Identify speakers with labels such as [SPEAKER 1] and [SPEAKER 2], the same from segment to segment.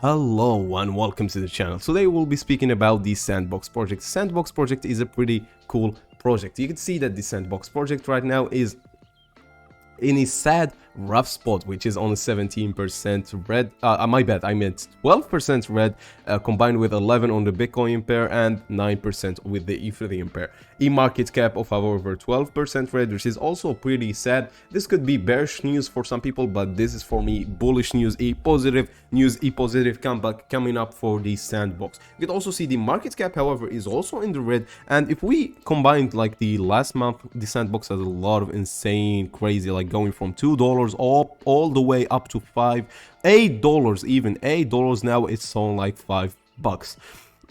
[SPEAKER 1] Hello and welcome to the channel. Today we'll be speaking about the Sandbox project. Sandbox project is a pretty cool project. You can see that the Sandbox project right now is in a sad rough spot, which is on 17% red. My bad, I meant 12% red, combined with 11 on the Bitcoin pair and 9% with the Ethereum pair. E-market cap of however 12% red, which is also pretty sad. This could be bearish news for some people, but this is for me bullish news, a positive news, a positive comeback coming up for the Sandbox. You can also see the market cap, however, is also in the red. And if we combined like the last month, the Sandbox has a lot of insane, crazy, like going from $2 all the way up to $8, even $8 now. It's on like $5.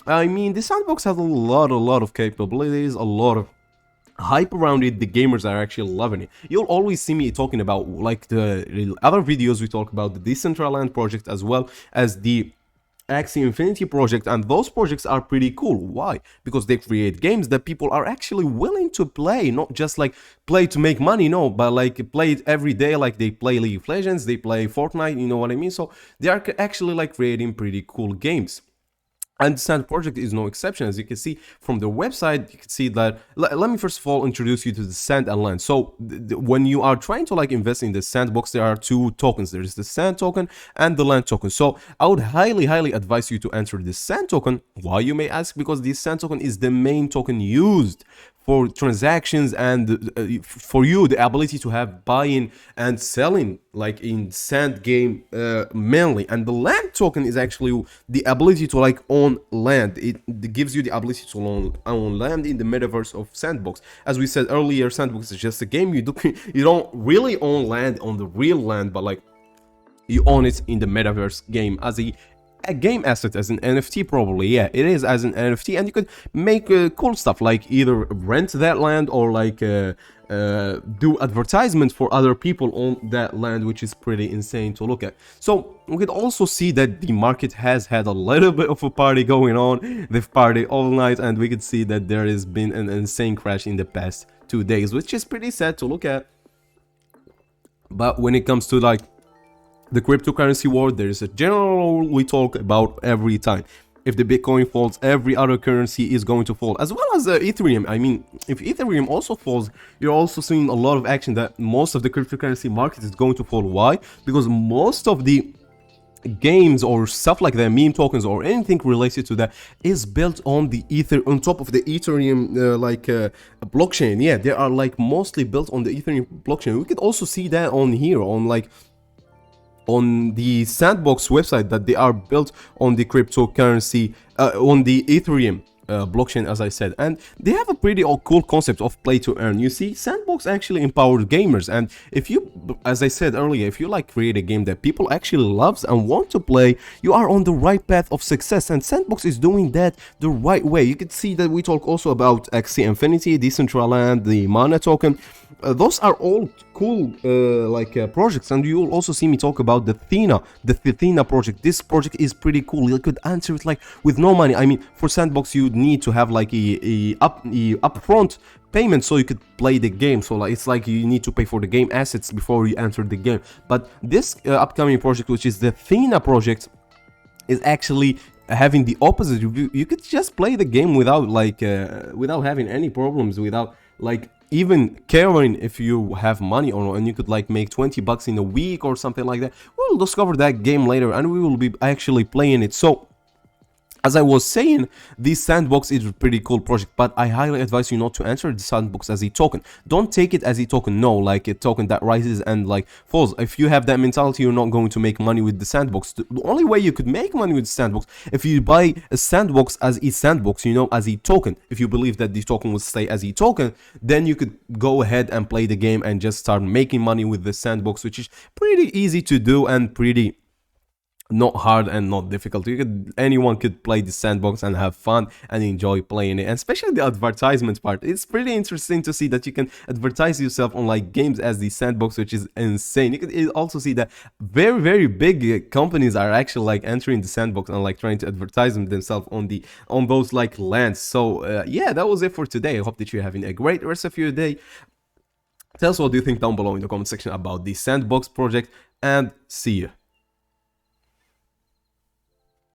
[SPEAKER 1] I mean, the Sandbox has a lot of capabilities, a lot of hype around it. The gamers are actually loving it. You'll always see me talking about, like the other videos, we talk about the Decentraland project as well as the Axie Infinity project, and those projects are pretty cool. Why? Because they create games that people are actually willing to play, not just like play to make money, no, but like play it every day. Like they play League of Legends, they play Fortnite, you know what I mean? So they are actually like creating pretty cool games. And the Sand project is no exception. As you can see from the website, you can see that. Let me first of all introduce you to the Sand and Land. So when you are trying to like invest in the Sandbox, there are two tokens. There is the Sand token and the Land token. So I would highly advise you to enter the Sand token. Why, you may ask? Because the Sand token is the main token used for transactions and for you the ability to have buying and selling like in Sand game mainly. And the Land token is actually the ability to like own land. It gives you the ability to own land in the metaverse of Sandbox. As we said earlier, Sandbox is just a game. You don't really own land on the real land, but like you own it in the metaverse game as a game asset, as an NFT. Probably, yeah, it is as an NFT, and you could make cool stuff like either rent that land or like do advertisement for other people on that land, which is pretty insane to look at. So we could also see that the market has had a little bit of a party going on. They've partied all night, and we could see that there has been an insane crash in the past 2 days, which is pretty sad to look at. But when it comes to like the cryptocurrency war, there is a general rule we talk about every time. If the Bitcoin falls, every other currency is going to fall, as well as Ethereum. I mean, if Ethereum also falls, you're also seeing a lot of action that most of the cryptocurrency market is going to fall. Why? Because most of the games or stuff like that, meme tokens or anything related to that, is built on the on top of the Ethereum blockchain. Yeah, they are like mostly built on the Ethereum blockchain. We could also see that on here, on the Sandbox website, that they are built on the cryptocurrency, on the Ethereum blockchain, as I said. And they have a pretty cool concept of play to earn. You see, Sandbox actually empowers gamers, and if you, as I said earlier, if you like create a game that people actually loves and want to play, you are on the right path of success, and Sandbox is doing that the right way. You can see that we talk also about Axie Infinity, Decentraland, the Mana token. Those are all cool projects, and you will also see me talk about the Thena project. This project is pretty cool. You could enter it like with no money. I mean, for Sandbox you need to have like a upfront payment so you could play the game. So like it's like you need to pay for the game assets before you enter the game. But this upcoming project, which is the Thena project, is actually having the opposite. You could just play the game without like without having any problems, without like even caring if you have money or not, and you could like make $20 in a week or something like that. We'll discover that game later, and we will be actually playing it. So as I was saying, this Sandbox is a pretty cool project, but I highly advise you not to enter the Sandbox as a token. Don't take it as a token, no, like a token that rises and like falls. If you have that mentality, you're not going to make money with the Sandbox. The only way you could make money with the Sandbox, if you buy a Sandbox as a Sandbox, you know, as a token. If you believe that the token will stay as a token, then you could go ahead and play the game and just start making money with the Sandbox, which is pretty easy to do and pretty not hard and not difficult. Anyone could play the Sandbox and have fun and enjoy playing it, and especially the advertisement part. It's pretty interesting to see that you can advertise yourself on like games as the Sandbox, which is insane. You can also see that very big companies are actually like entering the Sandbox and like trying to advertise themselves on those like lands. So yeah, that was it for today. I hope that you're having a great rest of your day. Tell us what you think down below in the comment section about the Sandbox project, and see you.